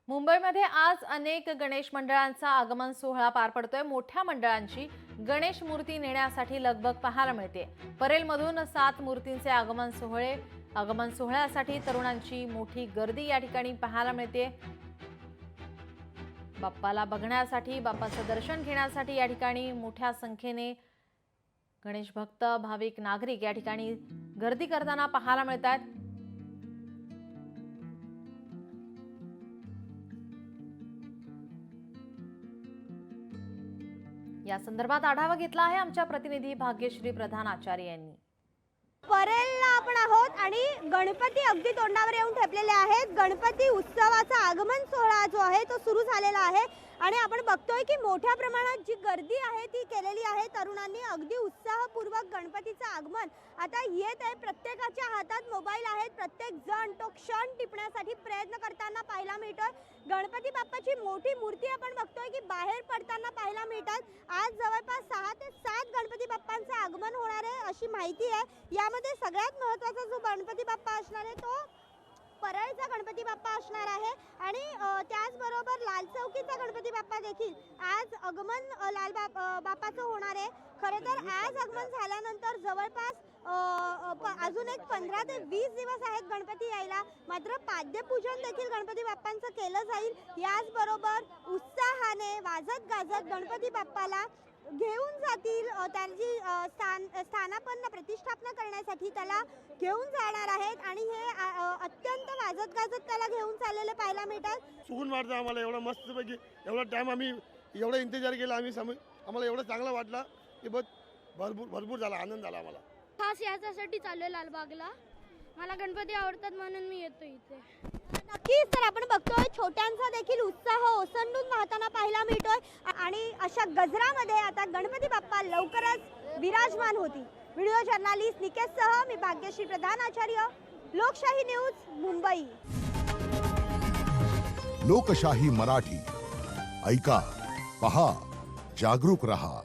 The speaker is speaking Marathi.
मुंबईमध्ये आज अनेक गणेश मंडळांचा आगमन सोहळा पार पडतोय। मोठ्या मंडळांची गणेश मूर्ती नेण्यासाठी लगबग पाहायला मिळते। परेलमधून 7 मूर्तींचे आगमन सोहळ्यासाठी तरुणांची मोठी गर्दी या ठिकाणी पाहायला मिळते। बाप्पाला बघण्यासाठी, बाप्पाचं दर्शन घेण्यासाठी या ठिकाणी मोठ्या संख्येने गणेश भक्त, भाविक, नागरिक या ठिकाणी गर्दी करताना पाहायला मिळतात। या संदर्भात आढावा घेतला आहे आमच्या प्रतिनिधी भाग्यश्री प्रधान आचार्य यांनी। परेलला आपण आहोत आणि गणपती अगदी तोंडावर येऊन ठेपलेले आहेत। गणपती उत्सवाचा आगमन सोहळा जो आहे तो सुरू झालेला आहे आणि आपण बघतोय की मोठ्या प्रमाणात जी गर्दी आहे ती केलेली आहे। तरुणांनी अगदी उत्साहपूर्वक गणपतीचं आगमन आता येत आहे। प्रत्येकाच्या हातात मोबाईल आहेत। प्रत्येक जण तो क्षण टिपण्यासाठी प्रयत्न करताना पाहायला मिळतोय। गणपती बाप्पाची मोठी मूर्ती आपण बघतोय की बाहेर पडताना पाहायला मिळतात। आज जवळपास 6 ते 7 गणपती बाप्पांचं आगमन होणार आहे अशी माहिती आहे। यामध्ये सगळ्यात महत्त्वाचा जो गणपती बाप्पा असणार आहे तो परळचा गणपती बाप्पा असणार आहे आणि त्याचबरोबर लाल चौकीचा गणपती बाप्पा देखील आज आगमन बाप्पाचं होणार आहे। खरं तर आज आगमन झाल्यानंतर जवळपास अजून एक 15 ते 20 दिवस आहेत गणपती यायला। मात्र पाद्यपूजन देखील गणपती बाप्पांचं केलं जाईल। याचबरोबर उत्साहाने वाजत गाजत गणपती बाप्पाला घेऊन जातील। त्यांची स्थानापन्न प्रतिष्ठापना करण्यासाठी त्याला घेऊन जाणार आहेत आणि हे अत्यंत वाजत गाजत त्याला घेऊन चाललेले पाहायला मिळतात। सुकून वाटतं आम्हाला। एवढा मस्तपैकी एवढा टाइम आम्ही एवढा इंतजार केला। आम्हाला एवढं चांगलं वाटलं की भरपूर झाला, आनंद झाला आम्हाला। खास याच्यासाठी चाललोय लालबागला। मला गणपती आवडतात म्हणून मी येतो इथे। नक्कीच तर आपण बघतोय छोट्यांचा देखील उत्साह ओसंडून वाहताना पाहायला मिळतोय आणि अशा गजरामध्ये आता गणपती बाप्पा लवकरच विराजमान होतील। व्हिडिओ जर्नलिस्ट निकेशसह मी भाग्यश्री प्रधान आचार्य, लोकशाही न्यूज, मुंबई। लोकशाही मराठी ऐका, पहा, जागरूक रहा।